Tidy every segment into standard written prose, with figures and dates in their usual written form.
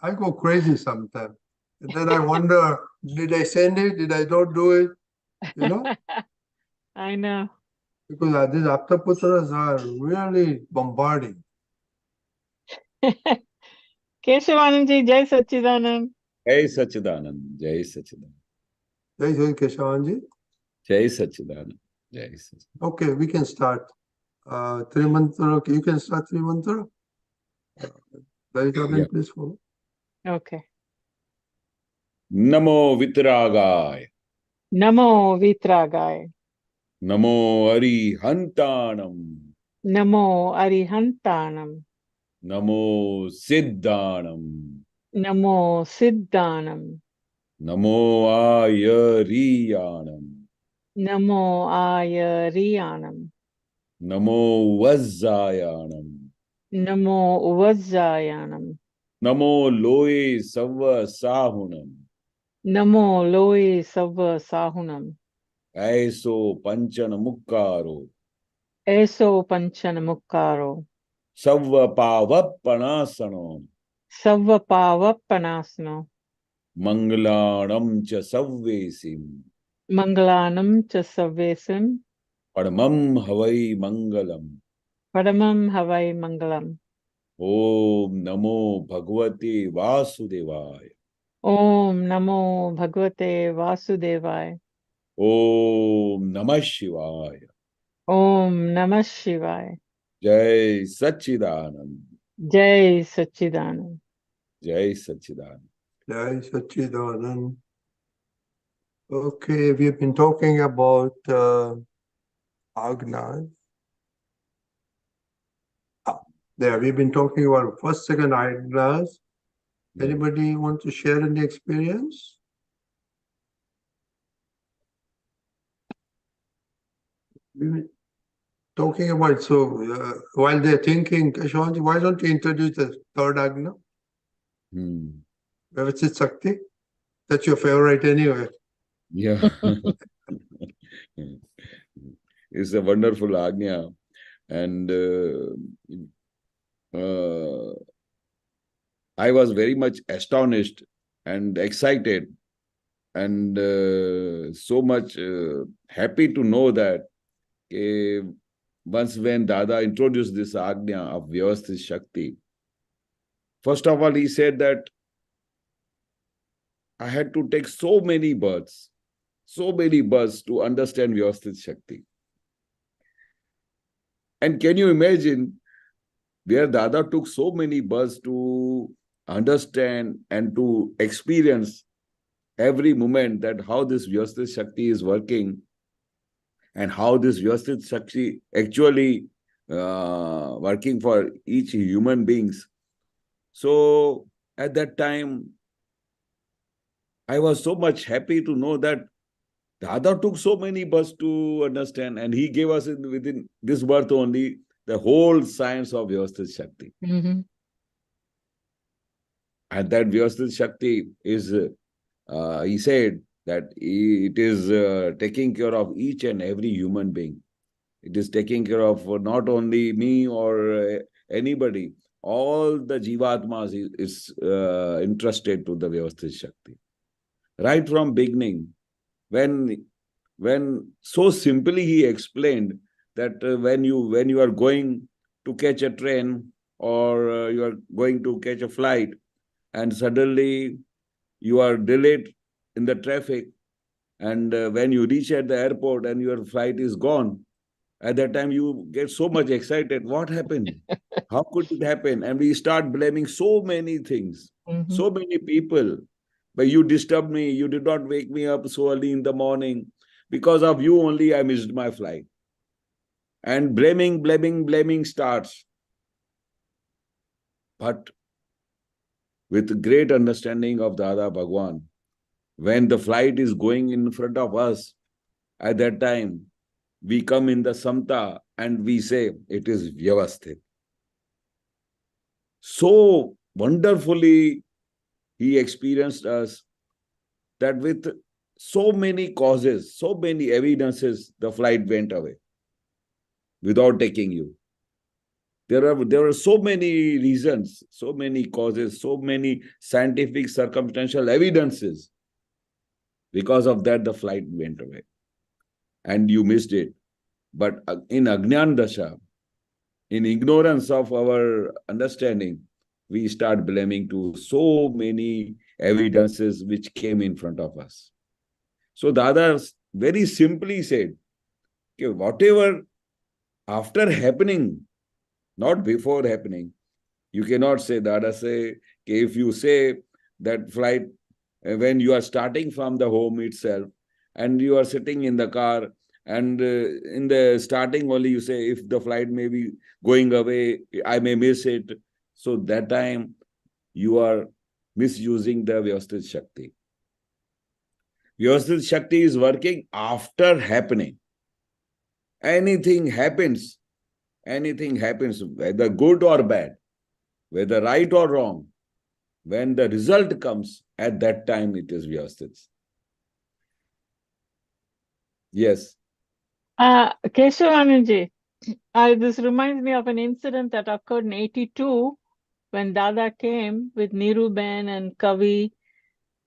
I go crazy sometimes. And then I wonder, did I send it? Did I not do it? You know? I know. Because these Aptaputras are really bombarding. Keshavanandji, Jai Satchidanand. Jai Satchidanand. Jai Satchidanand. Jai Jai Keshavanji. Jai Satchidanand. Jai Satchidanand. Okay, we can start. Three mantra. You can start three mantra. Yeah. Please follow. Okay. Namo Vitragaya. Namo Vitragaya. Namo Arihantanam. Namo Arihantanam. Namo Siddhanam. Namo Siddhanam. Namo Ayariyanam. Namo Ayariyanam. Namo Vajjayanam. Namo Vajjayanam. Namo Loe Sava Sahunam. Namo Loe Sava Sahunam. Aiso Panchana Mukkaro. Eso Panchanamukkaro. Sava Pavapanasano. Sava Pavapanasano. Mangalanam Cha Savvesim. Mangalanam cha Savvesim. Padamam Havai Mangalam. Padamam Havai Mangalam. Om Namo Bhagavate Vasudevaya. Om Namo Bhagavate Vasudevaya. Om Namah Shivaya. Om Namah Shivaya. Jai Satchidanand. Jai Satchidanand. Jai Satchidanand. Jai Satchidanand. Okay, we've been talking about Agna. There, we've been talking about first, second Agnas. Anybody want to share any experience? We've been talking about, so while they're thinking, Keshavanji, why don't you introduce the third Agna? Vyavasthit Shakti? That's your favorite anyway. Yeah. It's a wonderful Agnya. And I was very much astonished and excited and so much happy to know that once when Dada introduced this Agnya of Vyavasthit Shakti, first of all, he said that I had to take so many births to understand Vyavasthit Shakti. And can you imagine where Dada took so many births to understand and to experience every moment that how this Vyavasthit Shakti is working and how this Vyavasthit Shakti actually working for each human beings. So at that time, I was so much happy to know that Dada took so many births to understand, and he gave us within this birth only the whole science of Vyavasthit Shakti. Mm-hmm. And that Vyavasthit Shakti is, he said that it is taking care of each and every human being. It is taking care of not only me or anybody. All the Jivatmas is interested to the Vyavasthit Shakti. Right from beginning, when so simply he explained that when you are going to catch a train or you are going to catch a flight and suddenly you are delayed in the traffic, and when you reach at the airport and your flight is gone, at that time you get so much excited. What happened? How could it happen? And we start blaming so many things, so many people. But you disturbed me, you did not wake me up so early in the morning. Because of you only I missed my flight. And blaming starts. But with great understanding of Dada Bhagwan, when the flight is going in front of us, at that time, we come in the Samta and we say, it is Vyavasthit. So wonderfully, he experienced us that with so many causes, so many evidences, the flight went away without taking you. there are so many reasons, so many causes, so many scientific circumstantial evidences. Because of that, the flight went away and you missed it. But in Agnan Dasha, in ignorance of our understanding, we start blaming to so many evidences which came in front of us. So Dada very simply said, okay, whatever after happening, not before happening, you cannot say, Dada say, okay, if you say that flight, when you are starting from the home itself and you are sitting in the car and in the starting only you say, if the flight may be going away, I may miss it. So that time you are misusing the Vyavasthit Shakti. Vyavasthit Shakti is working after happening. Anything happens, whether good or bad, whether right or wrong, when the result comes, at that time it is Vyavasthit. Yes. Keshavanandji, this reminds me of an incident that occurred in 82 when Dada came with Niruben and Kavi,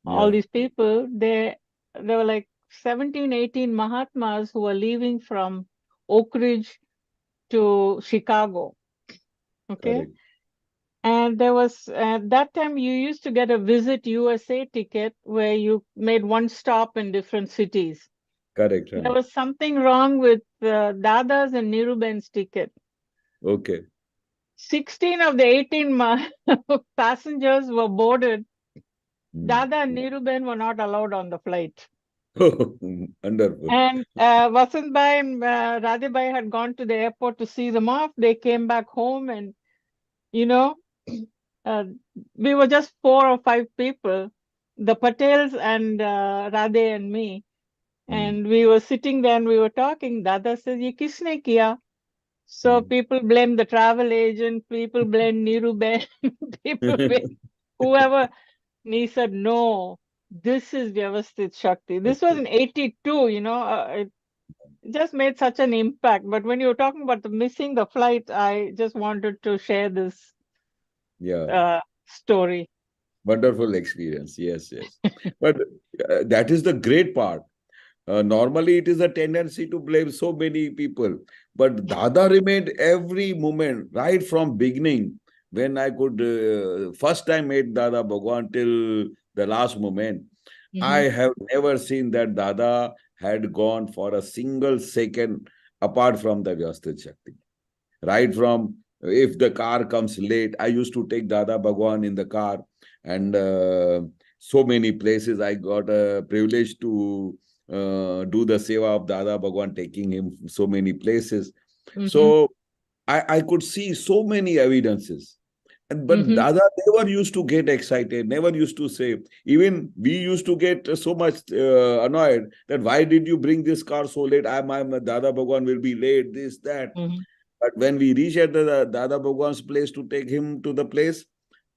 all these people. There were like 17, 18 Mahatmas who were leaving from Oak Ridge to Chicago. Okay. Correct. And there was, at that time, you used to get a Visit USA ticket where you made one stop in different cities. Correct. There was something wrong with Dada's and Niruben's ticket. Okay. 16 of the 18 passengers were boarded. Dada and Niruben were not allowed on the flight. Wonderful. And Vasantbai and Radhibai had gone to the airport to see them off. They came back home and, you know, we were just 4 or 5 people, the Patels and Radhe and me. And we were sitting there and we were talking. Dada says, "Ye kisne kiya?" So people blame the travel agent, people blame Niruben, people blame whoever. And he said, "No, this is Vyavasthit Shakti." This was in 82, you know, it just made such an impact. But when you were talking about the missing the flight, I just wanted to share this story. Wonderful experience. Yes. But that is the great part. Normally, it is a tendency to blame so many people. But Dada remained every moment, right from beginning, when I could first time meet Dada Bhagwan till the last moment. I have never seen that Dada had gone for a single second apart from the Vyavasthit Shakti. Right from, if the car comes late, I used to take Dada Bhagwan in the car, and so many places I got a privilege to do the seva of Dada Bhagwan, taking him so many places. So I could see so many evidences. But Dada never used to get excited, never used to say. Even we used to get so much annoyed that why did you bring this car so late? I'm Dada Bhagwan will be late, this, that. But when we reached at the Dada Bhagwan's place to take him to the place,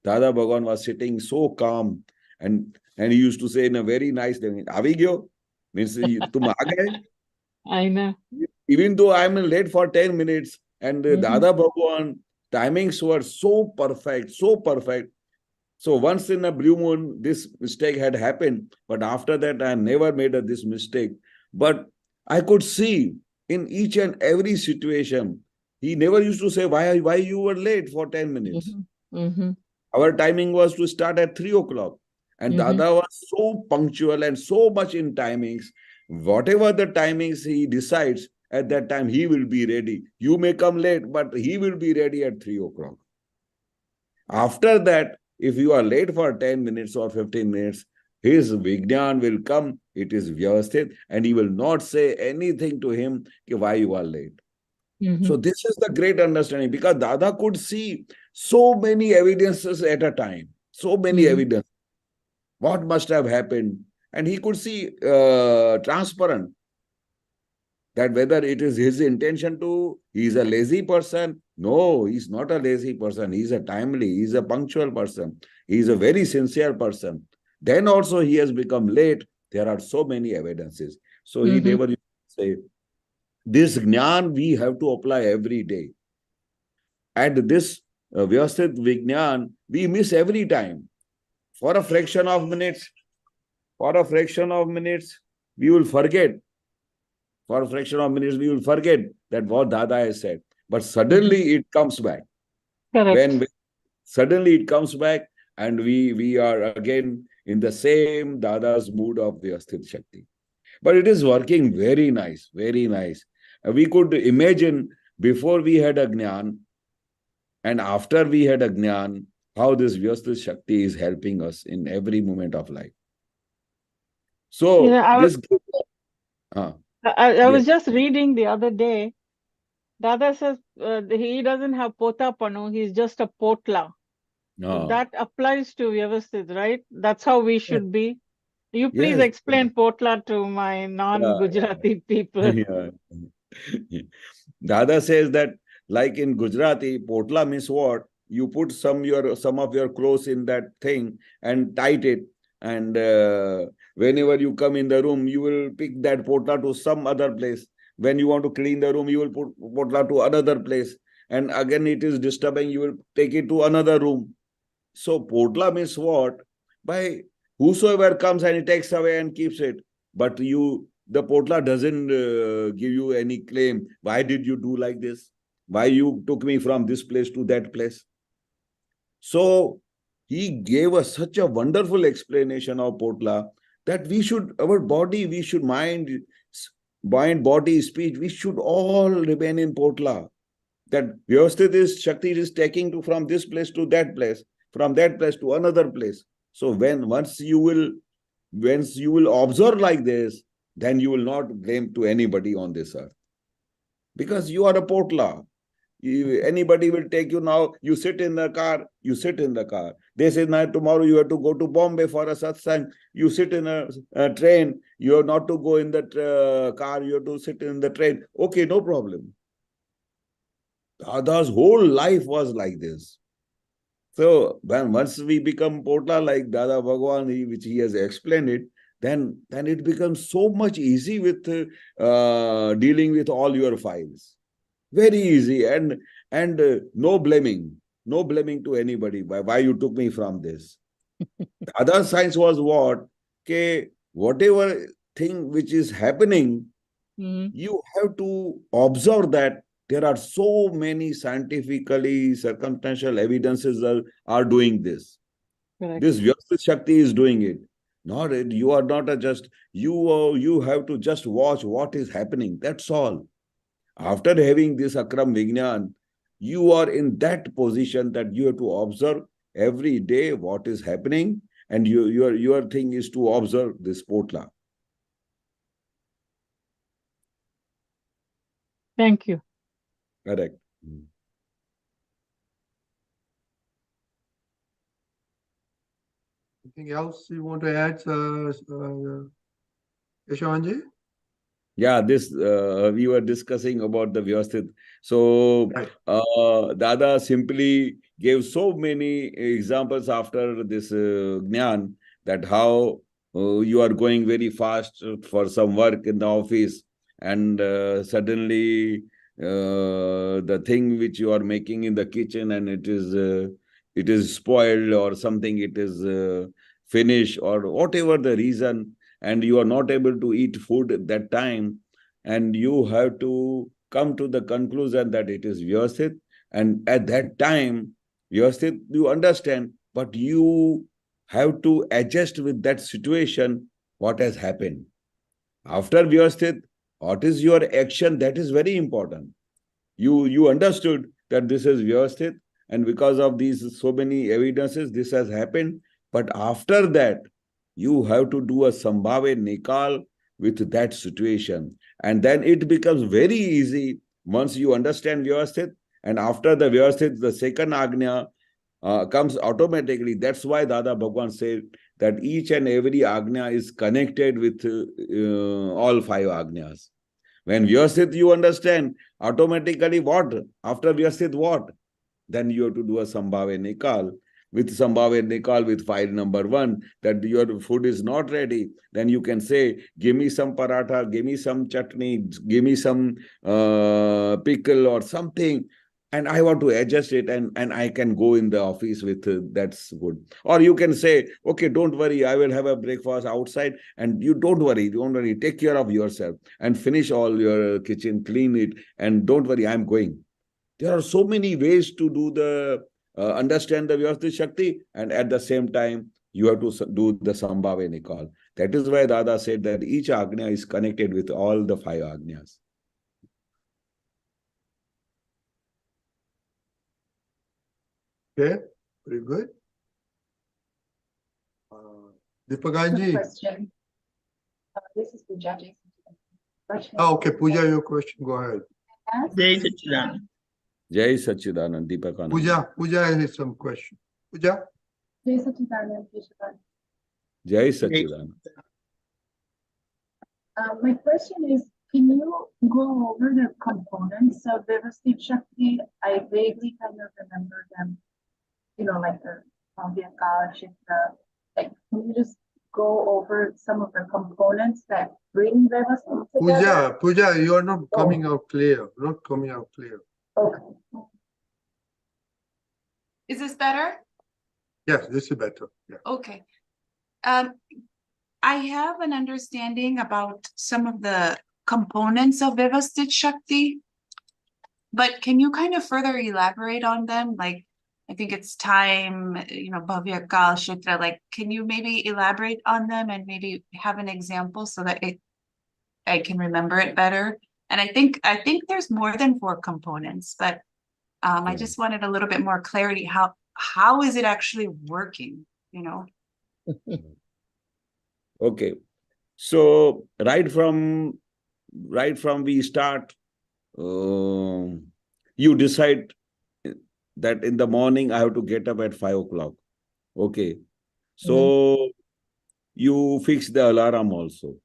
Dada Bhagwan was sitting so calm, and he used to say in a very nice way, "Avi gyo?" Means, "Tum aa gaye?" I know. Even though I'm late for 10 minutes, and Dada Bhagwan timings were so perfect, so perfect. So once in a blue moon, this mistake had happened. But after that, I never made this mistake. But I could see in each and every situation, he never used to say, why you were late for 10 minutes. Our timing was to start at 3 o'clock. And Dada was so punctual and so much in timings. Whatever the timings he decides, at that time he will be ready. You may come late, but he will be ready at 3 o'clock. After that, if you are late for 10 minutes or 15 minutes, his Vignan will come, it is Vyavasthit, and he will not say anything to him why you are late. So this is the great understanding, because Dada could see so many evidences at a time, so many evidence. What must have happened? And he could see transparent that whether it is his intention to, he is a lazy person. No, he's not a lazy person. He's a timely, he's a punctual person. He is a very sincere person. Then also he has become late. There are so many evidences. So he never used to say, this Jnana we have to apply every day. at this Vyavasthit Vignan, we miss every time. For a fraction of minutes, we will forget. For a fraction of minutes, we will forget that what Dada has said. But suddenly it comes back. Correct. When suddenly it comes back, and we are again in the same Dada's mood of Vyavasthit Shakti. But it is working very nice, very nice. We could imagine before we had Agnan and after we had Agnan, how this Vyavasthit Shakti is helping us in every moment of life. So, You know, I was, this... I I was yes. just reading the other day. Dada says he doesn't have potapanu, he's just a potla. So that applies to Vyavasthit, right? That's how we should be. You please Yes. explain potla to my non-Gujarati people. Yeah. Dada says that, like in Gujarati, potla means what? You put some of your clothes in that thing and tight it, and whenever you come in the room, you will pick that potla to some other place. When you want to clean the room, you will put potla to another place, and again it is disturbing, you will take it to another room. So potla means what? By whosoever comes and he takes away and keeps it, but the potla doesn't give you any claim. Why did you do like this? Why you took me from this place to that place? So he gave us such a wonderful explanation of potla that our body, we should mind, body, speech, we should all remain in potla. That Vyavasthit Shakti is taking from this place to that place, from that place to another place. So once you will observe like this, then you will not blame to anybody on this earth. Because you are a potla. Anybody will take you now, you sit in the car. They say, now tomorrow you have to go to Bombay for a satsang. You sit in a train. You have not to go in the car, you have to sit in the train. Okay, no problem. Dada's whole life was like this. So once we become potla like Dada Bhagwan, which he has explained it, then it becomes so much easy with dealing with all your files. Very easy, and no blaming to anybody. Why you took me from this? The other science was what? Okay, whatever thing which is happening, you have to observe that there are so many scientifically circumstantial evidences are doing this. Correct. This Vyavasthit Shakti is doing it. You are not you have to just watch what is happening. That's all. After having this Akram Vignan, you are in that position that you have to observe every day what is happening, and your thing is to observe this potla. Thank you. Correct. Anything else you want to add, Keshavanandji? Yeah, this we were discussing about the Vyavasthit. So Dada simply gave so many examples after this Gnan, that how you are going very fast for some work in the office, and suddenly the thing which you are making in the kitchen, and it is spoiled or something, it is finished or whatever the reason, and you are not able to eat food at that time, and you have to come to the conclusion that it is Vyavasthit, and at that time, Vyavasthit, you understand, but you have to adjust with that situation, what has happened. After Vyavasthit, what is your action? That is very important. You understood that this is Vyavasthit, and because of these so many evidences, this has happened. But after that, you have to do a Sambhave Nikal with that situation. And then it becomes very easy once you understand Vyavasthit. And after the Vyavasthit, the second Agna comes automatically. That's why Dada Bhagwan said that each and every Agna is connected with all 5 Agnas. When Vyavasthit you understand, automatically what? After Vyavasthit what? Then you have to do a Sambhave Nikal. With Sambhave Nikal with file number 1, that your food is not ready, then you can say, give me some paratha, give me some chutney, give me some pickle or something. and I want to adjust it, and I can go in the office with that's good. Or you can say, okay, don't worry, I will have a breakfast outside, and you don't worry, take care of yourself and finish all your kitchen, clean it, and don't worry, I'm going. There are so many ways to do the understand the Vyavasthit Shakti, and at the same time you have to do the Sambhave Nikal. That is why Dada said that each Agna is connected with all the 5 Agnas. Okay, very good. Deepakji. Question. This is Pooja. Okay, Pooja, your question, go ahead. Jai Sachidanand. Jai Sachidanand, Deepakanand. Pooja has some question. Pooja? Jai Sachidanand, Keshavanandji. Jai Sachidanand. My question is, can you go over the components of Vyavasthit Shakti? I vaguely kind of remember them, like the Vyavasthit Shakti. Like, can you just go over some of the components that bring Vyavasthit together? Pooja, you are not coming out clear. Not coming out clear. Okay. Is this better? Yes, this is better. Yeah. Okay. I have an understanding about some of the components of Vyavasthit Shakti, but can you kind of further elaborate on them? Like, I think it's time, Bhavya Kal Shitra, like, can you maybe elaborate on them and maybe have an example so that I can remember it better? And I think there's more than 4 components, but I just wanted a little bit more clarity. How is it actually working, Okay. So right from we start, you decide that in the morning I have to get up at 5 o'clock. Okay. So you fix the alarm also.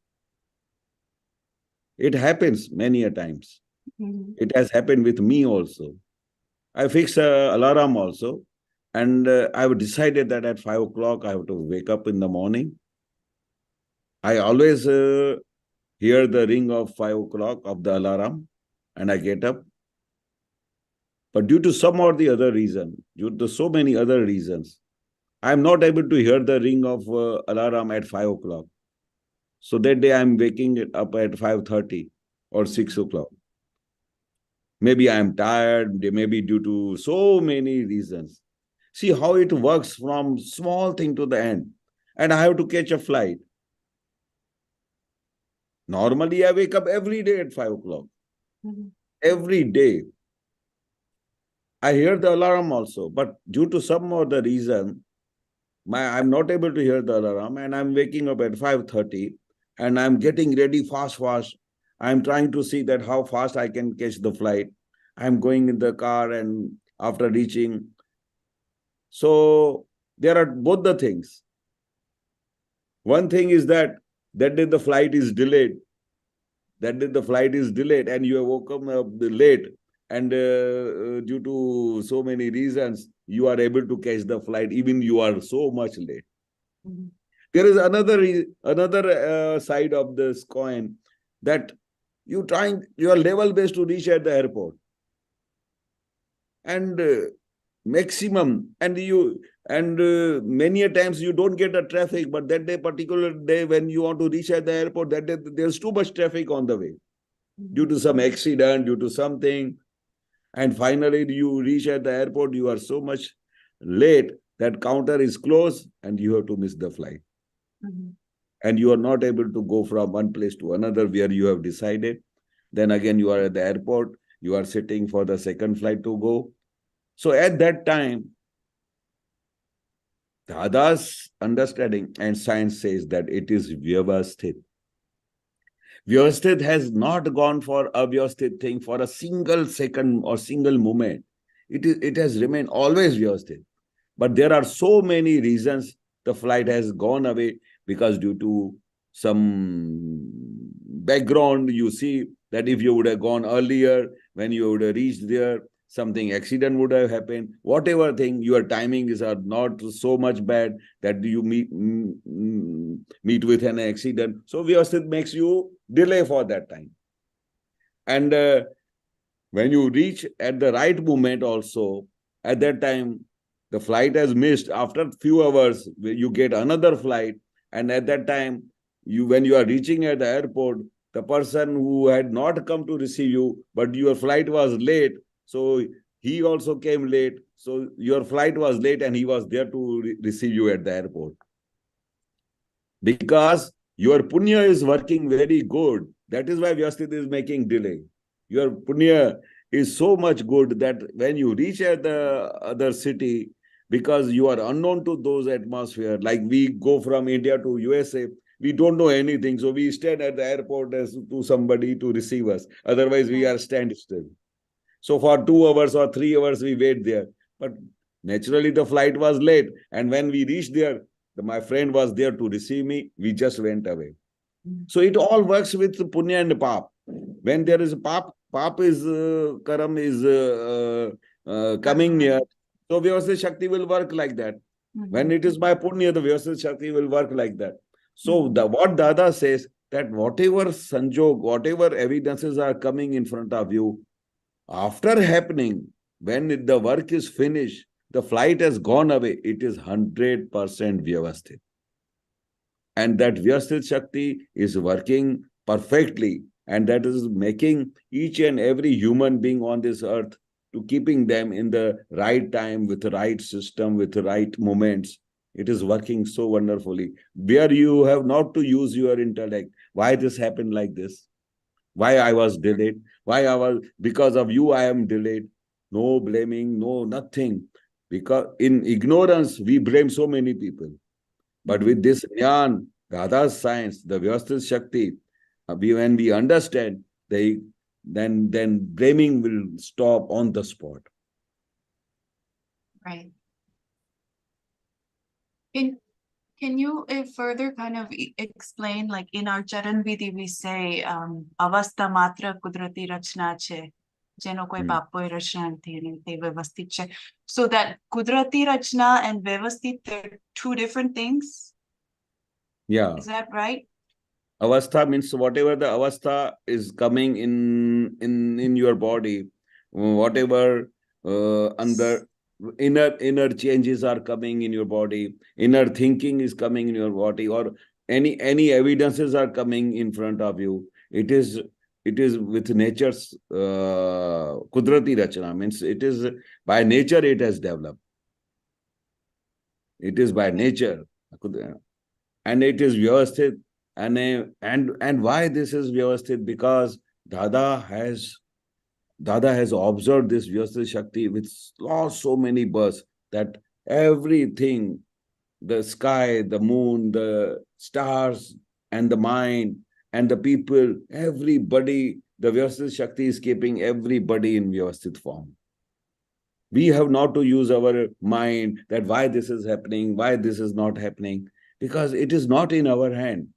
It happens many a times. It has happened with me also. I fix a alarm also, and I've decided that at 5 o'clock I have to wake up in the morning. I always hear the ring of 5 o'clock of the alarm, and I get up. But due to some or the other reason, due to so many other reasons, I am not able to hear the ring of alarm at 5 o'clock. So that day I am waking it up at 5:30 or 6 o'clock. Maybe I am tired, maybe due to so many reasons. See how it works from small thing to the end. And I have to catch a flight. Normally, I wake up every day at 5 o'clock. Every day. I hear the alarm also, but due to some other reason, I'm not able to hear the alarm, and I'm waking up at 5:30, and I'm getting ready fast. I'm trying to see that how fast I can catch the flight. I'm going in the car, and after reaching. So there are both the things. One thing is that day the flight is delayed. That day the flight is delayed, and you have woken up late, and due to so many reasons, you are able to catch the flight, even you are so much late. There is another side of this coin, that you are level based to reach at the airport, and maximum, and many a times you don't get a traffic, but that day, particular day, when you want to reach at the airport, that day there's too much traffic on the way, due to some accident, due to something, and finally you reach at the airport, you are so much late that counter is closed and you have to miss the flight. And you are not able to go from one place to another where you have decided. Then again you are at the airport, you are sitting for the second flight to go. So at that time, Dada's understanding and science says that it is Vyavasthit. Vyavasthit has not gone for a Vyavasthit thing for a single second or single moment. It has remained always Vyavasthit. But there are so many reasons the flight has gone away, because due to some background, you see that if you would have gone earlier, when you would have reached there, something accident would have happened. Whatever thing, your timings are not so much bad that you meet with an accident. So Vyavasthit makes you delay for that time. And when you reach at the right moment also, at that time, the flight has missed. After few hours, you get another flight. And at that time, when you are reaching at the airport, the person who had not come to receive you, but your flight was late, so he also came late. So your flight was late and he was there to receive you at the airport. Because your punya is working very good. That is why Vyavasthit is making delay. Your punya is so much good that when you reach at the other city, because you are unknown to those atmosphere, like we go from India to USA, we don't know anything. So we stand at the airport as to somebody to receive us. Otherwise, we are stand still. So for 2 hours or 3 hours, we wait there. But naturally, the flight was late. And when we reached there, my friend was there to receive me. We just went away. So it all works with punya and pap. When there is a pap is karam is coming near. So Vyavasthit Shakti will work like that. When it is by punya, the Vyavasthit Shakti will work like that. So what Dada says, that whatever sanjog, whatever evidences are coming in front of you, after happening, when the work is finished, the flight has gone away, it is 100% Vyavasthit. And that Vyavasthit Shakti is working perfectly. And that is making each and every human being on this earth, to keeping them in the right time, with the right system, with the right moments. It is working so wonderfully. Where you have not to use your intellect. Why this happened like this? Why I was delayed? Because of you, I am delayed. No blaming, no nothing. Because in ignorance, we blame so many people. But with this Jnana, Dada's science, the Vyavasthit Shakti, when we understand, then blaming will stop on the spot. Right. Can you further kind of explain, like in our Charan Vidhi, we say, avastha matra kudrati rachna che, jeno koi bapoi rachna te vyavasthit che. So that kudrati rachna and vyavasthit, they're two different things? Yeah. Is that right? Avastha means whatever the avastha is coming in your body, whatever under inner changes are coming in your body, inner thinking is coming in your body, or any evidences are coming in front of you. It is with nature's kudrati rachana, means it is by nature it has developed. It is by nature, and it is Vyavasthit. And why this is Vyavasthit? Because Dada has observed this Vyavasthit Shakti with so many births, that everything, the sky, the moon, the stars, and the mind, and the people, everybody, the Vyavasthit Shakti is keeping everybody in Vyavasthit form. We have not to use our mind that why this is happening, why this is not happening, because it is not in our hand.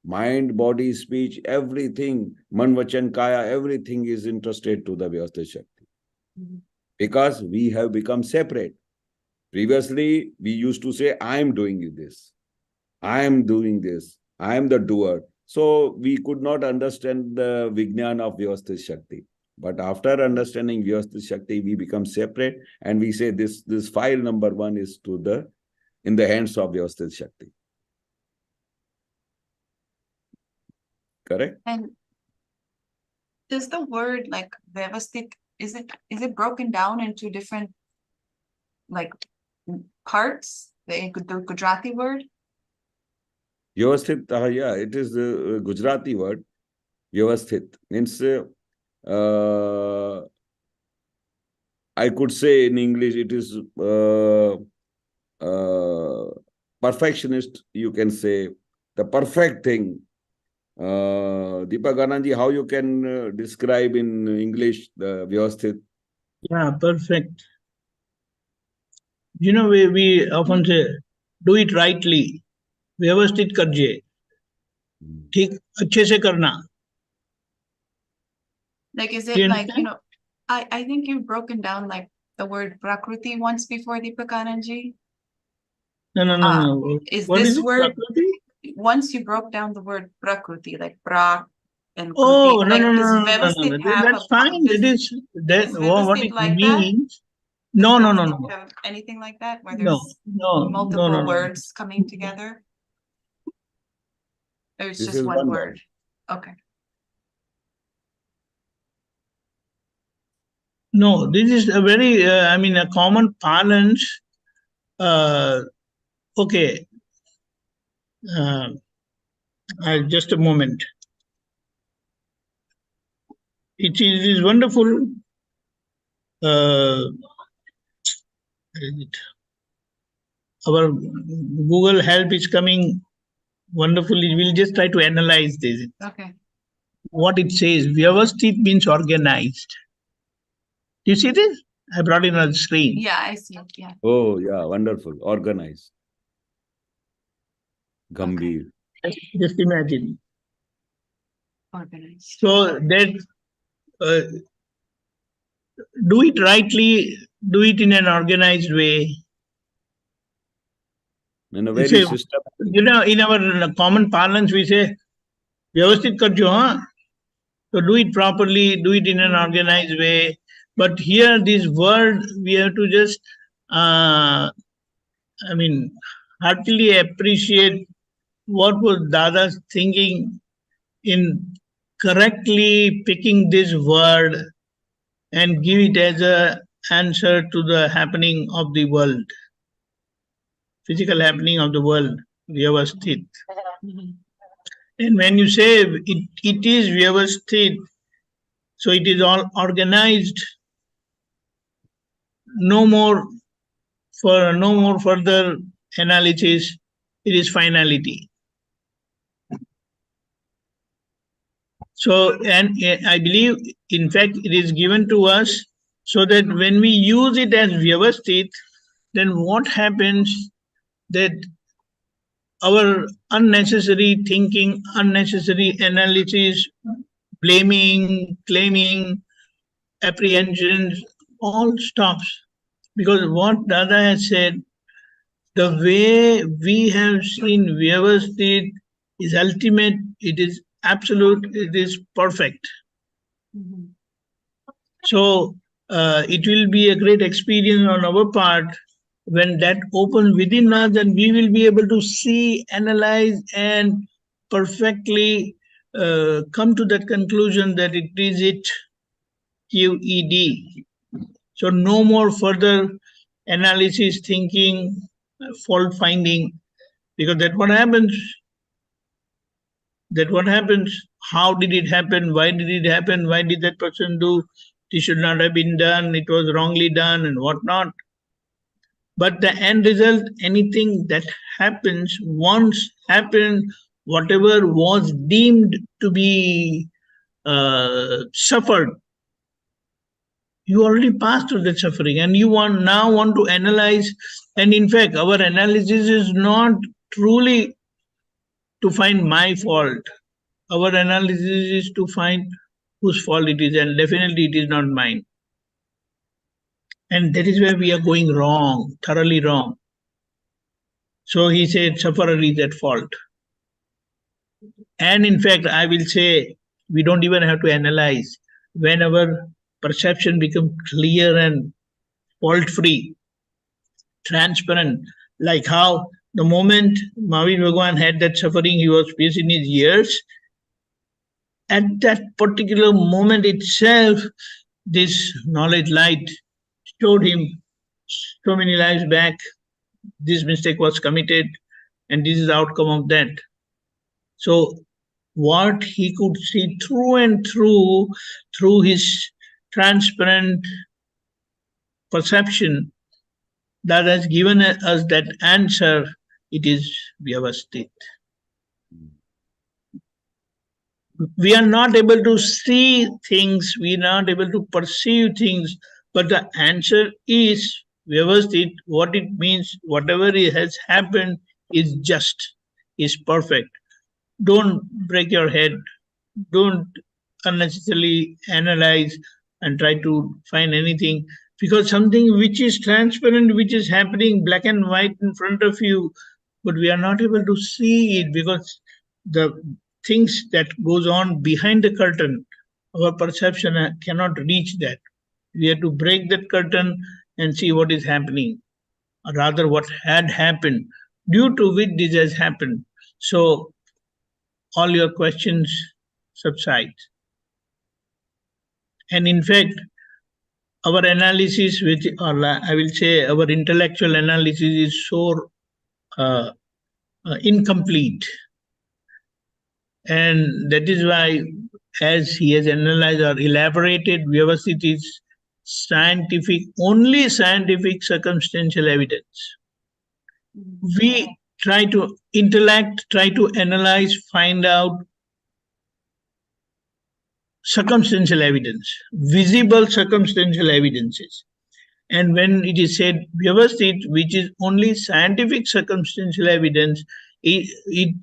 Mind, body, speech, everything, man, vachan, kaya, everything is interested to the Vyavasthit Shakti. Because we have become separate. Previously, we used to say, I am doing this. I am doing this. I am the doer. So we could not understand the Vijnana of Vyavasthit Shakti. But after understanding Vyavasthit Shakti, we become separate, and we say this file number 1 is in the hands of Vyavasthit Shakti. Correct? And does the word like Vyavasthit, is it broken down into different like parts? The Gujarati word? Vyavasthit, yeah, it is the Gujarati word. Vyavasthit means, I could say in English, it is perfectionist, you can say, the perfect thing. Dipagwanandji, how you can describe in English the Vyavasthit? Yeah, perfect. You know, we often say, do it rightly. व्यवस्थित करिए, ठीक अच्छे से करना. Like, is it like, you know, I think you've broken down like the word Prakriti once before, Dipagwanandji. No. Is What this is it? word, Prakriti? once you broke down the word Prakriti, like and Oh, grouping? no, Like, no, does no, no, no, no, Vyavasthit no. have That's a fine. That is that. Is What Vyavasthit it like that? means. Does No, no, no, no, Vyavasthit no, have anything like that where no, there's no, no, multiple no, no. words coming together? Or it's This just is one one word? Okay. No, this is a very, I mean, a common parlance. Okay, uh, just a moment. It is wonderful. Our Google help is coming wonderfully. We'll just try to analyze this. Okay. What it says, Vyavasthit means organized. Do you see this? I brought it on the screen. Yeah, I see it. Yeah. Oh, yeah, wonderful. Organized. Gambhir. Just imagine. Organized. So that do it rightly, do it in an organized way. In a You very say, systematic. you know, in our common parlance, we say, Vyavasthit karjo, huh? So do it properly, do it in an organized way. But here, this word, we have to just, I mean, heartily appreciate what was Dada's thinking in correctly picking this word and give it as a answer to the happening of the world, physical happening of the world, Vyavasthit. And when you say it is Vyavasthit, so it is all organized, no more further analysis, it is finality. So, and I believe, in fact, it is given to us so that when we use it as Vyavasthit, then what happens that our unnecessary thinking, unnecessary analysis, blaming, claiming, apprehensions, all stops. Because what Dada has said, the way we have seen Vyavasthit is ultimate, it is absolute, it is perfect. So it will be a great experience on our part when that opens within us, and we will be able to see, analyze, and perfectly come to that conclusion that it is it, QED. So no more further analysis, thinking, fault finding, because that what happens. That what happens. How did it happen? Why did it happen? Why did that person do? It should not have been done. It was wrongly done, and whatnot. But the end result, anything that happens, once happened, whatever was deemed to be suffered, you already passed through that suffering, and you now want to analyze. And in fact, our analysis is not truly to find my fault. Our analysis is to find whose fault it is, and definitely it is not mine. And that is where we are going wrong, thoroughly wrong. So he said, sufferer is at fault. And in fact, I will say, we don't even have to analyze. When our perception becomes clear and fault-free, transparent, like how the moment Mahavir Bhagwan had that suffering, he was facing his ears. At that particular moment itself, this knowledge light showed him so many lives back, this mistake was committed, and this is the outcome of that. So what he could see through and through his transparent perception, that has given us that answer, it is Vyavasthit. We are not able to see things, we are not able to perceive things, but the answer is Vyavasthit. What it means, whatever has happened is just, is perfect. Don't break your head, don't unnecessarily analyze and try to find anything, because something which is transparent, which is happening black and white in front of you, but we are not able to see it because the things that goes on behind the curtain, our perception cannot reach that. We have to break that curtain and see what is happening, or rather what had happened, due to which this has happened. So all your questions subside. And in fact, our analysis, or I will say our intellectual analysis, is so incomplete. And that is why, as he has analyzed or elaborated, Vyavasthit is only scientific circumstantial evidence. We try to intellect, try to analyze, find out circumstantial evidence, visible circumstantial evidences. And when it is said Vyavasthit, which is only scientific circumstantial evidence, it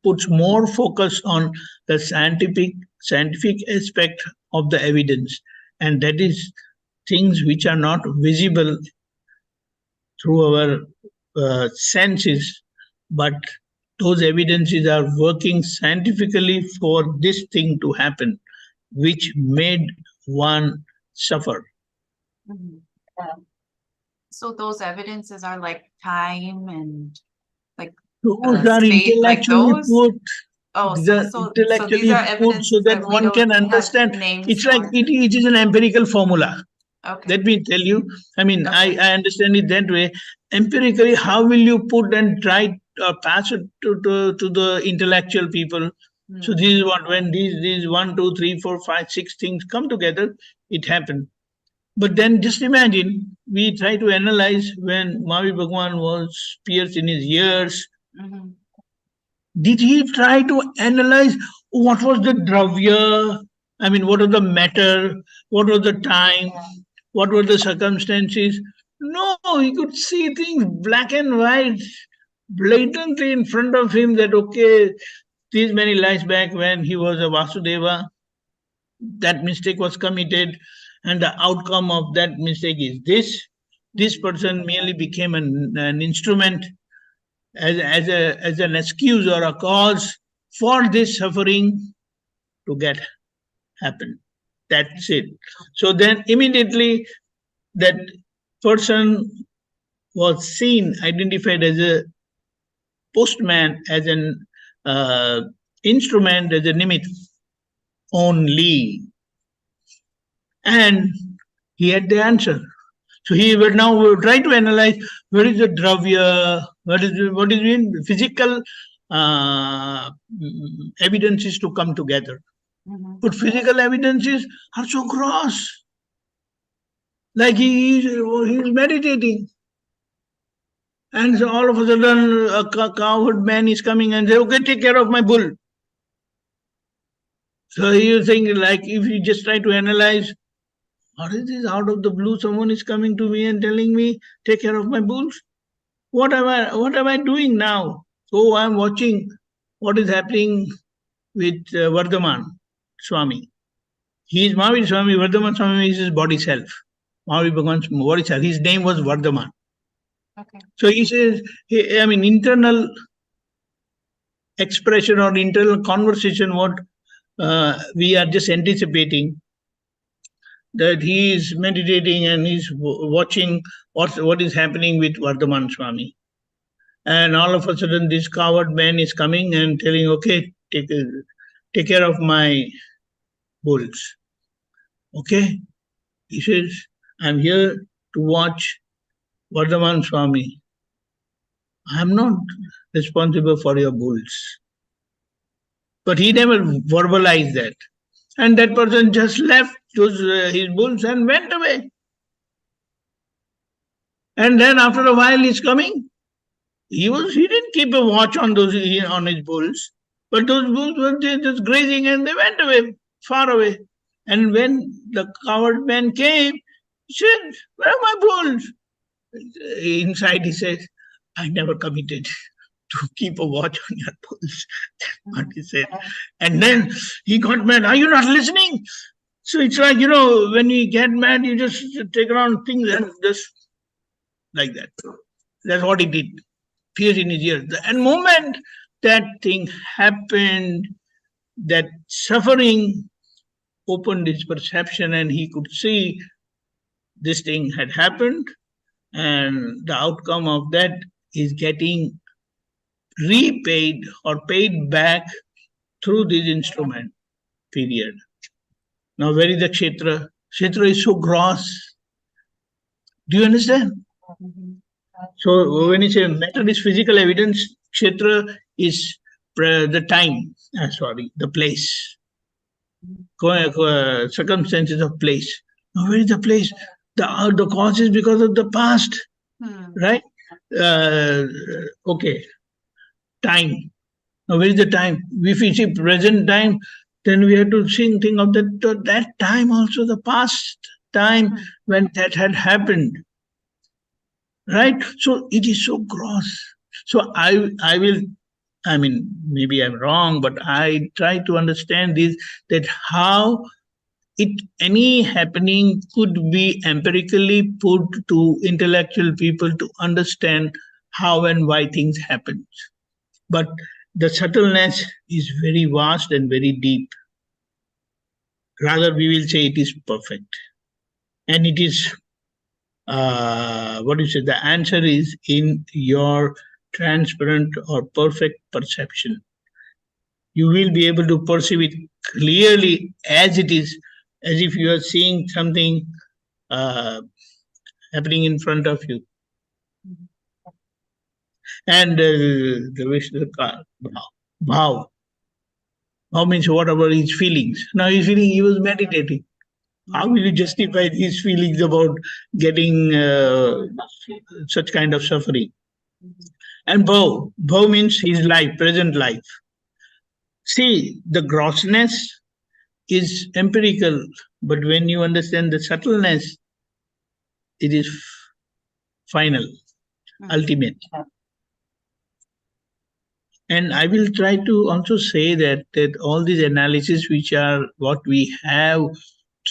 puts more focus on the scientific aspect of the evidence, and that is things which are not visible through our senses, but those evidences are working scientifically for this thing to happen, which made one suffer. So those evidences are like time and like those are space, intellectually like those? put. Oh, These are so intellectually these are put evidences so that we one don't can have understand. names It's like for. it is an empirical formula. Okay. Let me tell you. I mean, Okay. I understand it that way. Empirically, how will you put and try pass it to the intellectual people? So this is what, when these 1, 2, 3, 4, 5, 6 things come together, it happened. But then just imagine, we try to analyze when Mavi Bhagwan was pierced in his ears. Did he try to analyze what was the dravya? I mean, what was the matter? What was the time? What were the circumstances? No, he could see things black and white, blatantly in front of him, that, okay, these many lives back when he was a Vasudeva, that mistake was committed, and the outcome of that mistake is this. This person merely became an instrument, as an excuse or a cause for this suffering to get happen. That's it. So then immediately that person was seen, identified as a postman, as an instrument, as a nimit only. And he had the answer. So he will now try to analyze where is the dravya, what is in physical evidences to come together. But physical evidences are so gross. Like he is meditating. And so all of a sudden a cowherd man is coming and says, okay, take care of my bull. So you think, like, if you just try to analyze, what is this? Out of the blue, someone is coming to me and telling me, take care of my bulls. What am I doing now? Oh, I'm watching what is happening with Vardhaman Swami. He is Mahavir Swami. Vardhaman Swami is his body self. Mahavir Bhagwan's body self. His name was Vardhaman. Okay. So he says, internal expression or internal conversation, what we are just anticipating, that he is meditating and he's watching what is happening with Vardhaman Swami. And all of a sudden this coward man is coming and telling, okay, take care of my bulls. Okay? He says, I'm here to watch Vardhaman Swami. I'm not responsible for your bulls. But he never verbalized that. And that person just left his bulls and went away. And then after a while he's coming. He didn't keep a watch on his bulls, but those bulls were just grazing and they went away, far away. And when the coward man came, he said, where are my bulls? Inside he says, I never committed to keep a watch on your bulls. That's what he said. And then he got mad. Are you not listening? So it's like, when you get mad, you just take around things and just like that. That's what he did. Pierce in his ear. And moment that thing happened, that suffering opened his perception and he could see this thing had happened, and the outcome of that is getting repaid or paid back through this instrument period. Now, where is the kshetra? Kshetra is so gross. Do you understand? So when you say matter is physical evidence, kshetra is the time, the place, circumstances of place. Now, where is the place? The cause is because of the past, right? Okay, time. Now, where is the time? If we see present time, then we have to think of that time also, the past time when that had happened. Right? So it is so gross. So I will, maybe I'm wrong, but I try to understand this, that how any happening could be empirically put to intellectual people to understand how and why things happen. But the subtleness is very vast and very deep. Rather, we will say it is perfect. And it is, the answer is in your transparent or perfect perception. You will be able to perceive it clearly as it is, as if you are seeing something happening in front of you. And bhav. Bhav means whatever his feelings. Now his feeling, he was meditating. How will you justify these feelings about getting such kind of suffering? And bhav means his life, present life. See, the grossness is empirical, but when you understand the subtleness, it is final, ultimate. And I will try to also say that all these analyses, which are what we have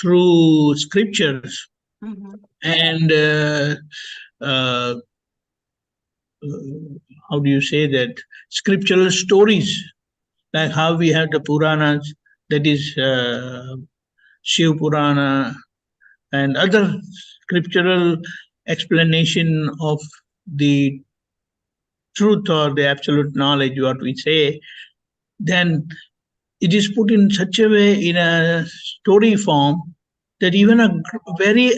through scriptures and how do you say that, scriptural stories, like how we have the Puranas, that is Shiv Purana and other scriptural explanation of the truth or the absolute knowledge, what we say, then it is put in such a way in a story form that even a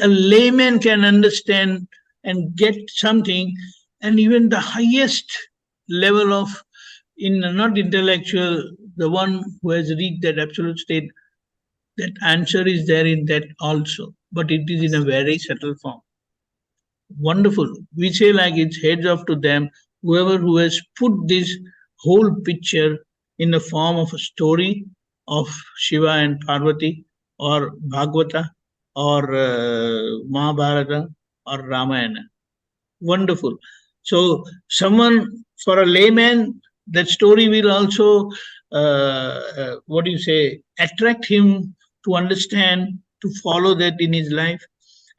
layman can understand and get something, and even the highest level of, not intellectual, the one who has reached that absolute state, that answer is there in that also, but it is in a very subtle form. Wonderful. We say like it's heads off to them, whoever who has put this whole picture in the form of a story of Shiva and Parvati, or Bhagavata, or Mahabharata, or Ramayana. Wonderful. So someone, for a layman, that story will also, attract him to understand, to follow that in his life.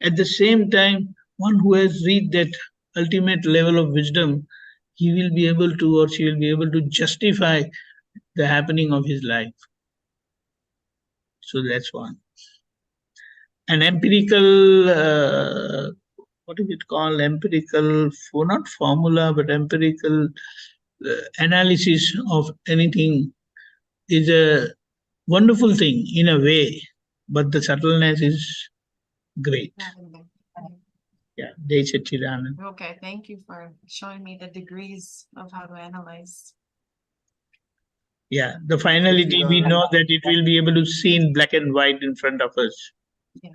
At the same time, one who has reached that ultimate level of wisdom, he will be able to, or she will be able to justify the happening of his life. So that's one. An empirical, what is it called? Empirical, not formula, but empirical analysis of anything is a wonderful thing in a way, but the subtleness is great. Yeah, Jai Satchidanand. Okay, thank you for showing me the degrees of how to analyze. Yeah, the finality, we know that it will be able to see in black and white in front of us. Yes.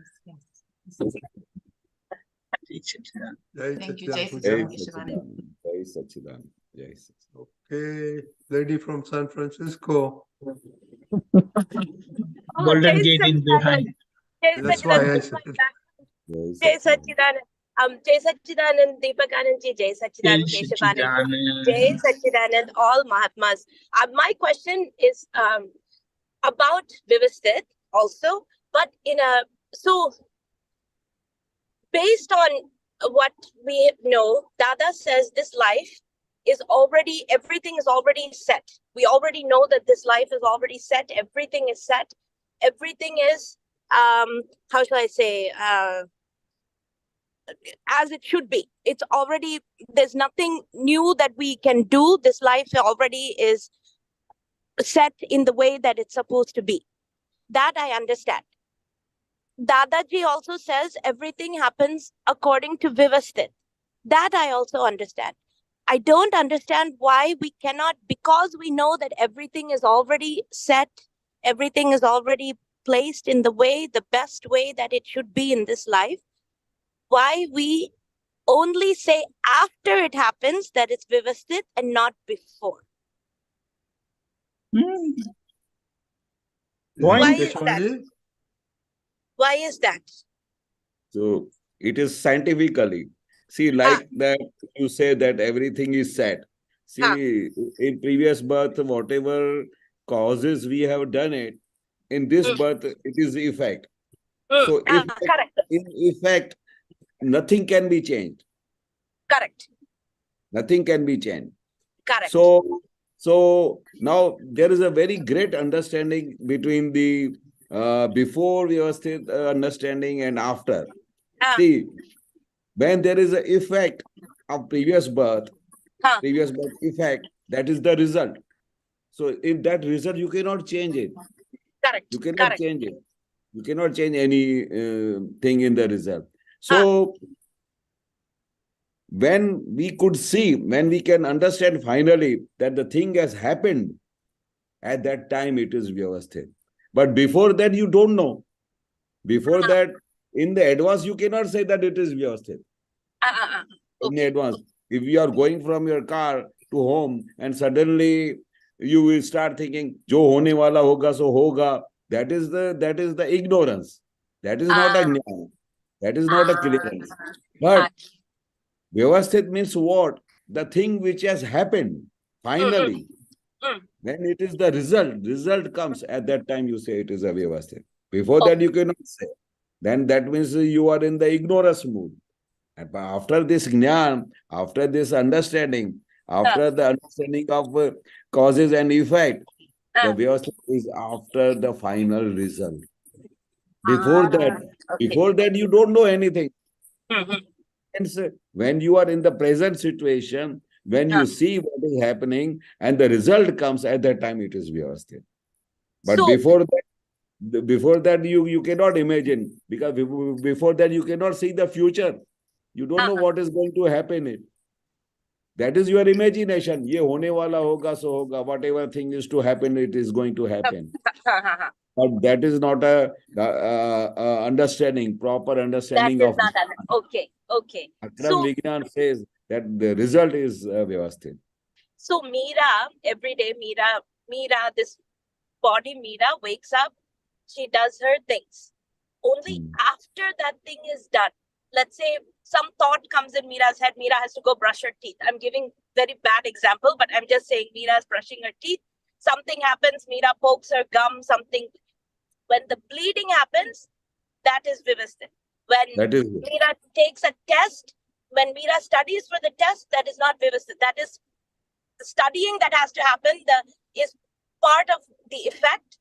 Thank you, Jai Satchidanand. Jai Satchidanand. Jai Satchidanand. Okay, lady from San Francisco. Golden Gate is behind. That's why I said. Jai Satchidanand. Jai Satchidanand, Deepakanandji, Jai Satchidanand, Keshavanandji, Jai Satchidanand, all Mahatmas. My question is about Vyavasthit also, but based on what we know, Dada says this life is already, everything is already set. We already know that this life is already set. Everything is set. Everything is, how shall I say, as it should be. It's already, there's nothing new that we can do. This life already is set in the way that it's supposed to be. That I understand. Dadaji also says everything happens according to Vyavasthit. That I also understand. I don't understand why we cannot, because we know that everything is already set, everything is already placed in the way, the best way that it should be in this life, why we only say after it happens that it's Vyavasthit and not before. Why is that? Why is that? So it is scientifically. See, like that you say that everything is set. See, in previous birth, whatever causes we have done it, in this birth, it is effect. So in effect, nothing can be changed. Correct. Nothing can be changed. Correct. So now there is a very great understanding between the before Vyavasthit understanding and after. See, when there is an effect of previous birth effect, that is the result. So in that result, you cannot change it. Correct. You cannot change it. You cannot change any thing in the result. So when we could see, when we can understand finally that the thing has happened, at that time it is Vyavasthit. But before that, you don't know. Before that, in the advance, you cannot say that it is Vyavasthit. In the advance. If you are going from your car to home and suddenly you will start thinking, Jo hone wala hoga so hoga, that is the ignorance. That is not a jnana. That is not a clearance. But Vyavasthit means what? The thing which has happened finally. When it is the result comes, at that time you say it is a Vyavasthit. Before that you cannot say. Then that means you are in the ignorance mood. And after this jnana, after this understanding, after the understanding of causes and effect, the Vyavasthit is after the final result. Before that you don't know anything. Hence, when you are in the present situation, when you see what is happening and the result comes, at that time it is Vyavasthit. But before that you cannot imagine, because before that you cannot see the future. You don't know what is going to happen. That is your imagination. Ye hone wala hoga so hoga. Whatever thing is to happen, it is going to happen. But that is not a understanding, proper understanding that is of. Not okay. Akram Vignan says that the result is Vyavasthit. So Meera, every day Meera, this body Meera wakes up, she does her things. Only after that thing is done, let's say some thought comes in Meera's head, Meera has to go brush her teeth. I'm giving very bad example, but I'm just saying Meera is brushing her teeth. Something happens, Meera pokes her gum, something. When the bleeding happens, that is Vyavasthit. When Meera takes a test, when Meera studies for the test, that is not Vyavasthit. That is studying that has to happen, is part of the effect.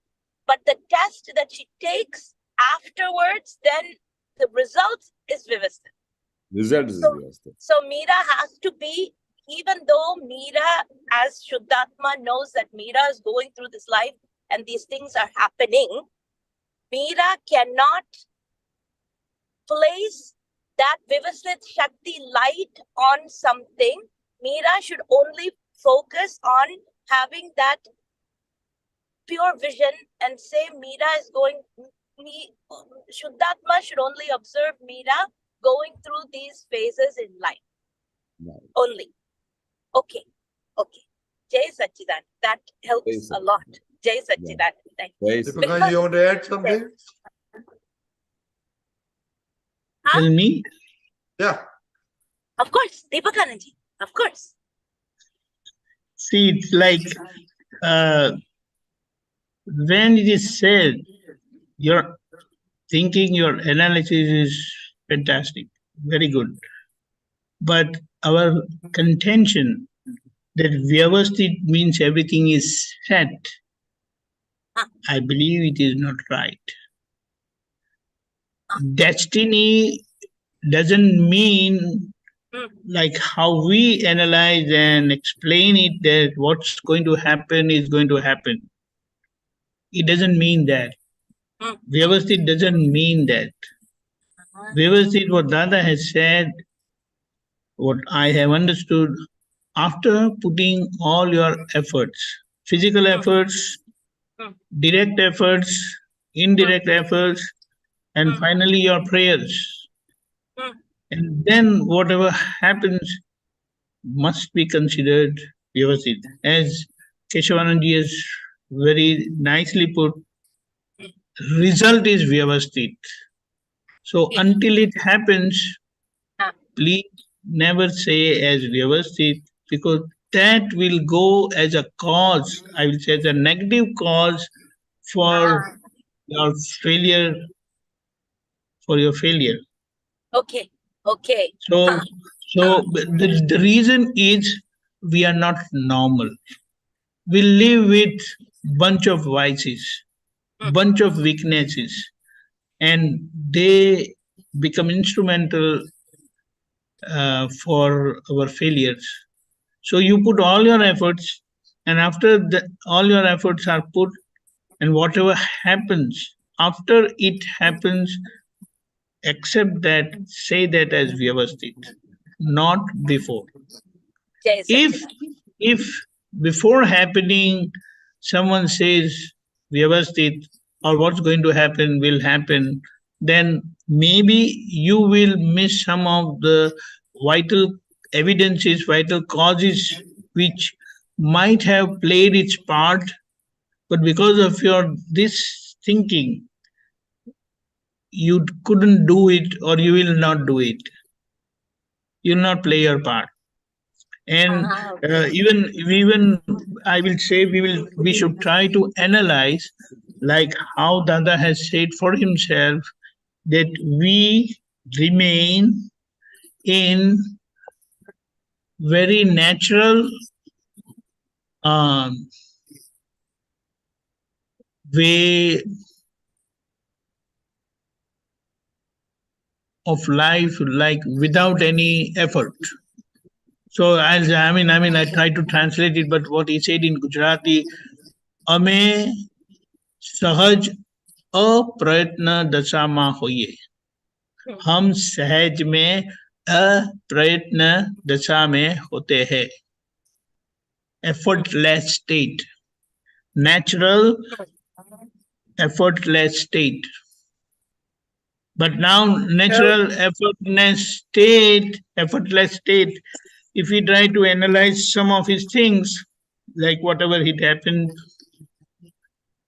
But the test that she takes afterwards, then the result is Vyavasthit. Result is Vyavasthit. So Meera has to be, even though Meera as Shuddhatma knows that Meera is going through this life and these things are happening, Meera cannot place that Vyavasthit Shakti light on something. Meera should only focus on having that pure vision and say Meera is going, Shuddhatma should only observe Meera going through these phases in life. Right. Only. Okay. Jai Sachidanand. That helps a lot. Jai Sachidanand. Thank you. Because you want to add something? Tell me. Yeah. Of course, Deepakanandji. Of course. See, it's like when it is said, your thinking, your analysis is fantastic, very good. But our contention that Vyavasthit means everything is set. I believe it is not right. Destiny doesn't mean like how we analyze and explain it, that what's going to happen is going to happen. It doesn't mean that. Vyavasthit doesn't mean that. Vyavasthit, what Dada has said, what I have understood, after putting all your efforts, physical efforts, direct efforts, indirect efforts, and finally your prayers. And then whatever happens must be considered Vyavasthit. As Keshavanandji has very nicely put, result is Vyavasthit. So until it happens, please never say as Vyavasthit, because that will go as a cause, I will say as a negative cause for your failure, for your failure. Okay. Okay. So the reason is we are not normal. We live with bunch of vices, bunch of weaknesses, and they become instrumental for our failures. So you put all your efforts, and after all your efforts are put, and whatever happens, after it happens, accept that, say that as Vyavasthit, not before. Jai Sachin. If before happening, someone says Vyavasthit, or what's going to happen will happen, then maybe you will miss some of the vital evidences, vital causes which might have played its part, but because of your this thinking, you couldn't do it, or you will not do it. You will not play your part. And even I will say we should try to analyze, like how Dada has said for himself, that we remain in very natural way of life, like without any effort. So I try to translate it, but what he said in Gujarati, Ame सहज अप्रयत्न दशा में होइए. हम सहज में अप्रयत्न दशा में होते हैं. Effortless state, natural effortless state. But now natural effortless state, if we try to analyze some of his things, like whatever it happened,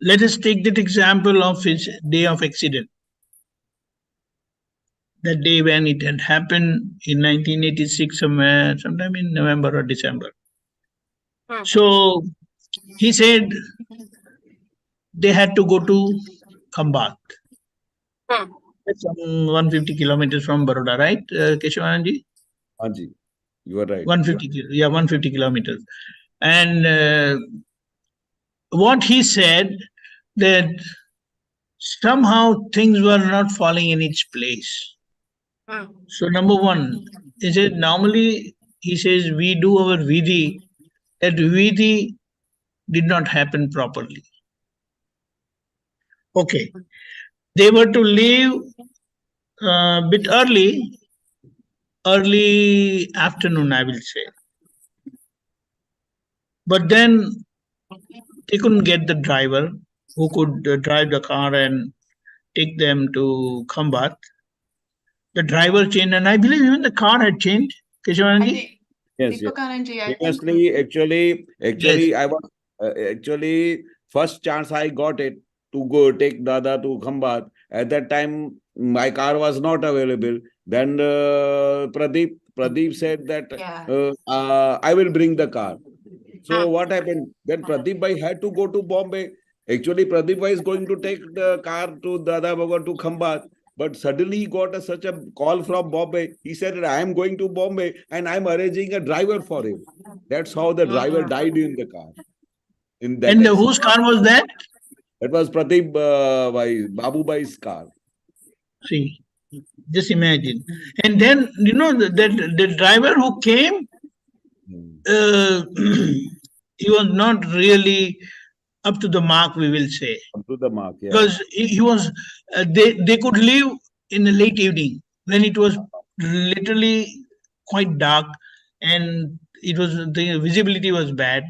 let us take that example of his day of accident. That day when it had happened in 1986, somewhere, sometime in November or December. So he said they had to go to Khambat. Some 150 kilometers from Baroda, right, Keshavanandji? Anji, you are right. 150 kilometers. And what he said, that somehow things were not falling in its place. So number one, he said normally, he says we do our vidhi, that vidhi did not happen properly. Okay, they were to leave a bit early afternoon, I will say. But then they couldn't get the driver who could drive the car and take them to Khambat. The driver changed, and I believe even the car had changed. Keshavanandji? Yes, yes. I Previously, actually, Yes. I was actually first chance I got it to go take Dada to Khambat. At that time, my car was not available. Then Pradeep said that I will bring the car. So what happened? Then Pradeep Bhai had to go to Bombay. Actually, Pradeep Bhai is going to take the car to Dada Bhagwan to Khambat. But suddenly he got such a call from Bombay. He said, I am going to Bombay and I'm arranging a driver for him. That's how the driver died in the car. In that And accident. whose car was that? That was Pradeep Babu Bhai's car. See, just imagine. And then, you know, the driver who came, he was not really up to the mark, we will say. Up to the mark, yeah. Because he was, they could leave in the late evening when it was literally quite dark and it was, the visibility was bad.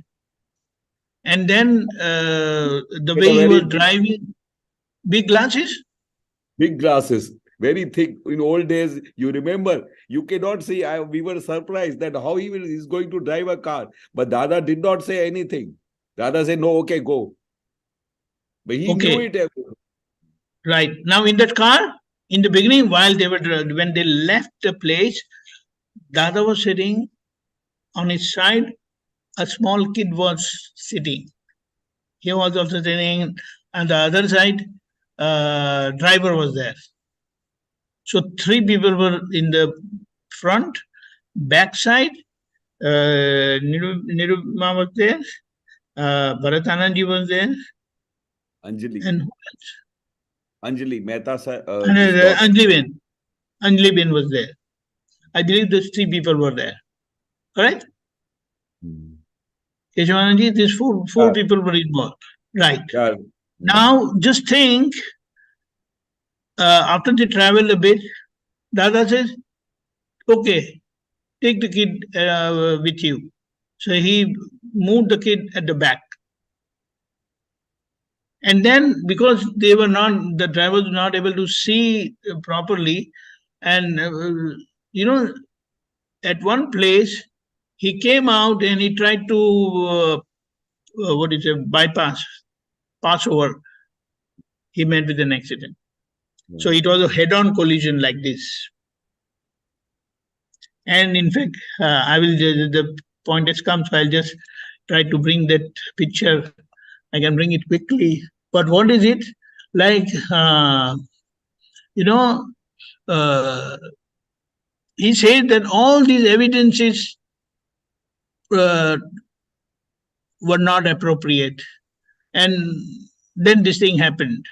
And then the way he was driving, big glasses? Big glasses, very thick. In old days, you remember, you cannot see. We were surprised that how he's going to drive a car. But Dada did not say anything. Dada said, no, okay, go. But he knew it. Right. Now in that car, in the beginning, while they were, when they left the place, Dada was sitting on his side. A small kid was sitting. He was also sitting, and the other side, driver was there. So 3 people were in the front, back side. Niruma was there. Vyavathit was there. Anjali. And who else? Anjali, Mehta. Anjali Ben was there. I believe those 3 people were there. Correct? Keshavanandji, these four people were involved. Right. Yeah. Now, just think, after they travel a bit, Dada says, okay, take the kid with you. So he moved the kid at the back. And then, because they were not, the driver was not able to see properly, and, you know, at one place, he came out and he tried to, pass over. He met with an accident. So it was a head-on collision like this. And in fact, I will, the point has come, so I'll just try to bring that picture. I can bring it quickly. But what is it? Like, you know, he said that all these evidences were not appropriate. And then this thing happened.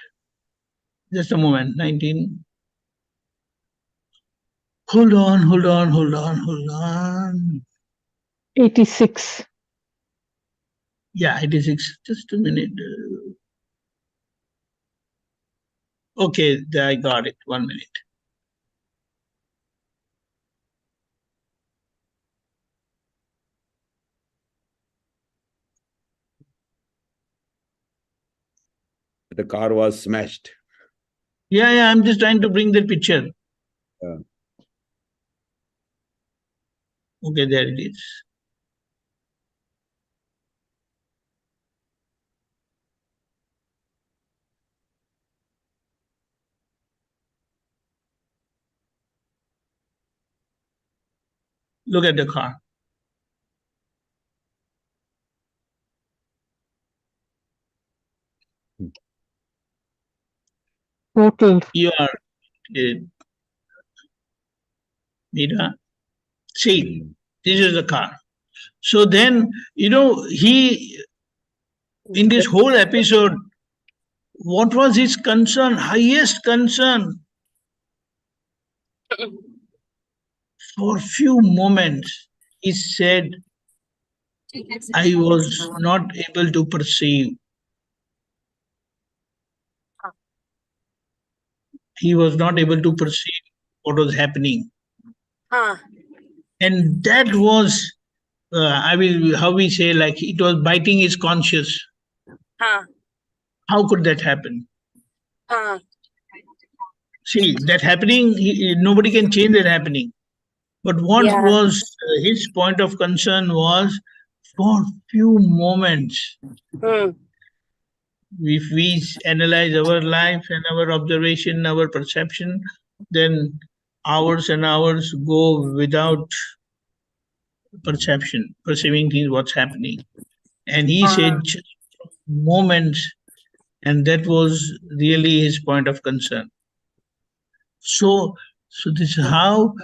Just a moment, 19. Hold on. 86. Yeah, 86. Just a minute. Okay, I got it. 1 minute. The car was smashed. Yeah, I'm just trying to bring the picture. Okay, there it is. Look at the car. Total. You are, Mira. See, this is the car. So then, you know, he, in this whole episode, what was his concern, highest concern? For a few moments, he said, I was not able to perceive. He was not able to perceive what was happening. And that was, how we say, like, it was biting his conscience. How could that happen? See, that happening, nobody can change that happening. But what was his point of concern was, for few moments, if we analyze our life and our observation, our perception, then hours and hours go without perceiving things, what's happening. And he said just moments, and that was really his point of concern. So this is how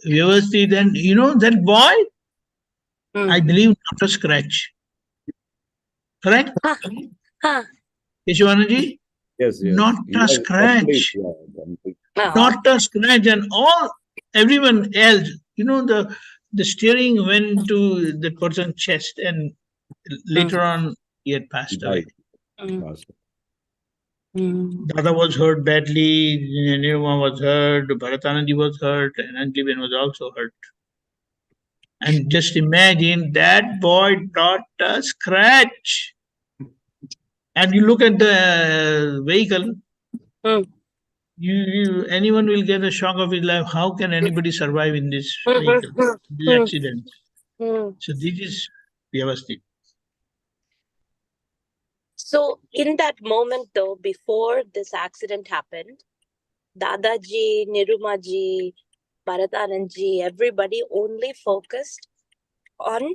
Vyavasthit, and that boy, I believe not a scratch. Correct? Keshavanandji? Yes, yes. Not He a was complete. scratch. Yeah, complete. Not a scratch, and everyone else, the steering went to the person's chest, and later on he had He passed away. died. Master. Dada was hurt badly, Niruma was hurt, Bharatanandji was hurt, and Angliben was also hurt. And just imagine that boy not a scratch. And you look at the vehicle, anyone will get a shock of his life. How can anybody survive in this vehicle, this accident? So this is Vyavasthit. So in that moment though, before this accident happened, Dadaji, Nirumaji, Bharatanandji, everybody only focused on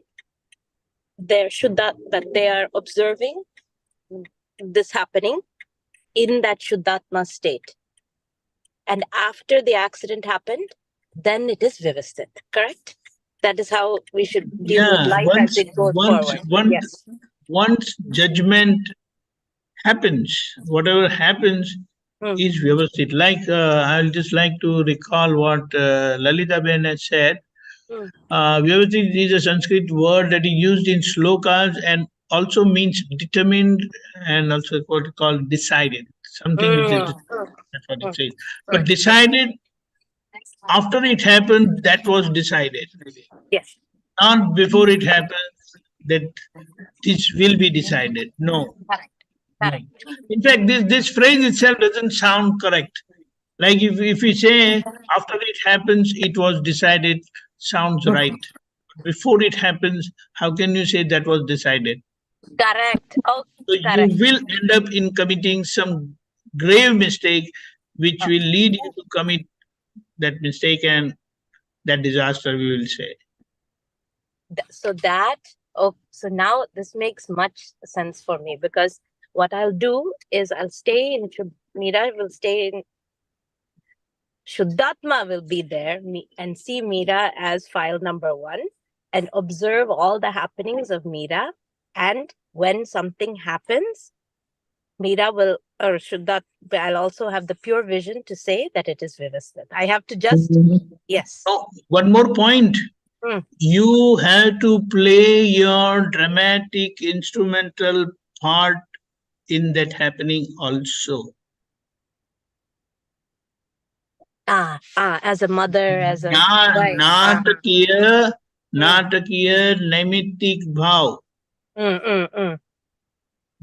their Shuddha, that they are observing this happening in that Shuddhatma state. And after the accident happened, then it is Vyavasthit, correct? That is how we should deal with life as it goes forward. Yes. Once judgment happens, whatever happens is Vyavasthit. Like, I'll just like to recall what Lalita Ben has said. Vyavasthit is a Sanskrit word that is used in slokas and also means determined and also what is called decided. Something which is, that's what it says. But decided, after it happened, that was decided. Yes. Not before it happened that this will be decided. No. Correct. In fact, this phrase itself doesn't sound correct. Like if we say after it happens, it was decided, sounds right. Before it happens, how can you say that was decided? Correct. Oh, So correct. you will end up in committing some grave mistake, which will lead you to commit that mistake and that disaster, we will say. So now this makes much sense for me, because what I'll do is I'll stay in Meera will stay in Shuddhatma will be there and see Meera as file number 1 and observe all the happenings of Meera. And when something happens, Meera will, or Shuddhat, I'll also have the pure vision to say that it is Vyavasthit. I have to just, yes. Oh, one more point. You have to play your dramatic instrumental part in that happening also. As a mother, as a wife. Natakiya naimittik bhav.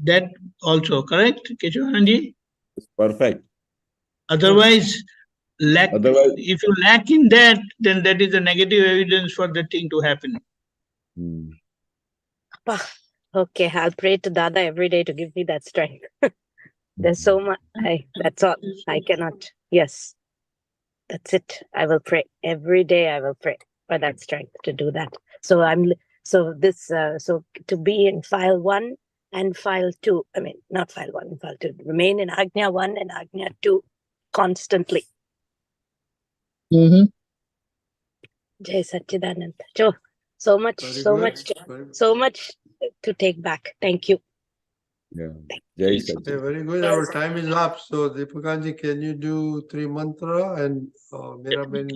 That also, correct, Keshavanandji? Perfect. Otherwise, if you lack in that, then that is a negative evidence for the thing to happen. Okay, I'll pray to Dada every day to give me that strength. There's so much. That's all. I cannot. Yes. That's it. I will pray. Every day I will pray for that strength to do that. So so to be in file 1 and file 2, I mean, not file 1 and file 2, remain in Agna 1 and Agna 2 constantly. Jai Satchidanand. So much to take back. Thank you. Yeah. Jai Satchidanand. Okay, very good. Our time is up. So Deepakanji, can you do 3 mantra, and Meeraben,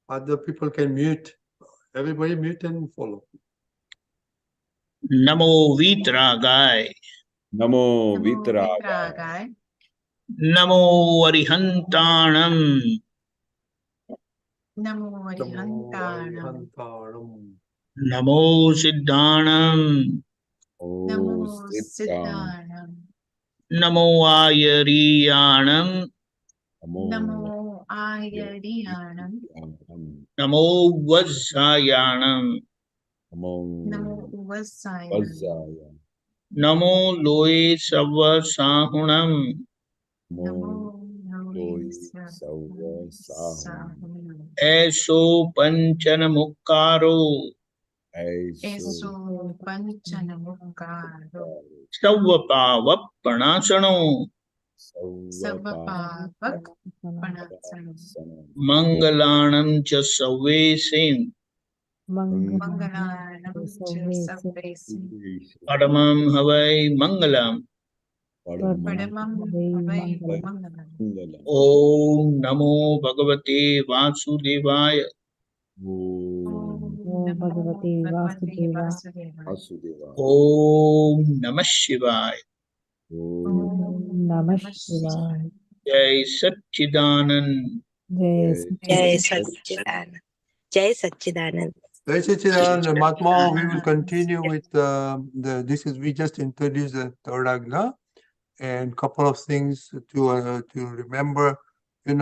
other people can mute. Everybody mute and follow. Namo Vitragaya. Namo Vitragaya. Namo Arihantanam. Namo Arihantanam. Namo Siddhanam. Namo Siddhanam. Namo Ayariyanam. Namo Ayariyanam. Namo Vajjayanam. Namo Vasayanam. Namo Loe Sava Sahunam. Namo Eso Panchana Mukkaro. Eso Panchana Mukkaro. Savvapava Pranasano. Sarvapavak Pranatsanam. Mangalanam cha Savesim Mangalanam Sarvesim. Padamam Havai Mangalam. Padamam Havai Mangalam. Om Namo Bhagavate Vasudevaya. Om Namo Bhagavate Vasudevaya. Om Namah Shivaya. Om Namah Shivaya. Jai Satchidanand. Jai Satchidanand. Jai Satchidanand. Jai Satchidanand, Mahatma, we will continue with we just introduced the third Agna, and couple of things to remember, in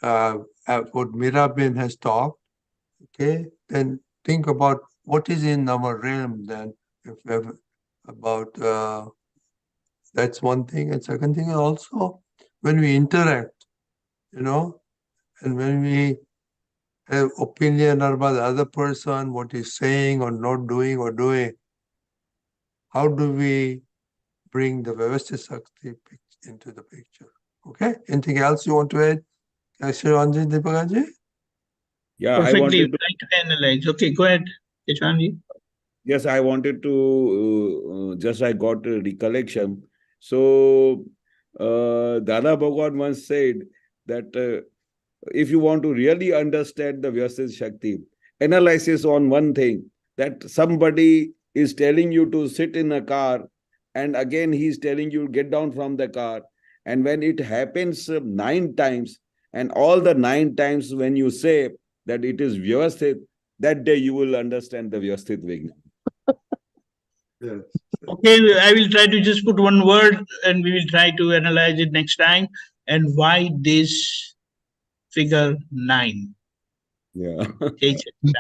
what Mirabin has talked, okay? Then think about what is in our realm then, about that's one thing. And second thing is also when we interact, and when we have opinion about the other person, what he's saying or not doing or doing, how do we bring the Vyavasthit Shakti into the picture? Okay? Anything else you want to add? Keshavanandji, Deepakanji? Yeah, I Perfectly wanted to. right to analyze. Okay, go ahead, Keshavanandji. Yes, I wanted to. Just I got a recollection. So, Dada Bhagwan once said that if you want to really understand the Vyavasthit Shakti, analysis on one thing, that somebody is telling you to sit in a car, and again he's telling you get down from the car. And when it happens 9 times, and all the 9 times when you say that it is Vyavasthit, that day you will understand the Vyavasthit Vigna. Yes. Okay, I will try to just put one word and we will try to analyze it next time. And why this figure 9? Yeah. Jai Satchidanand.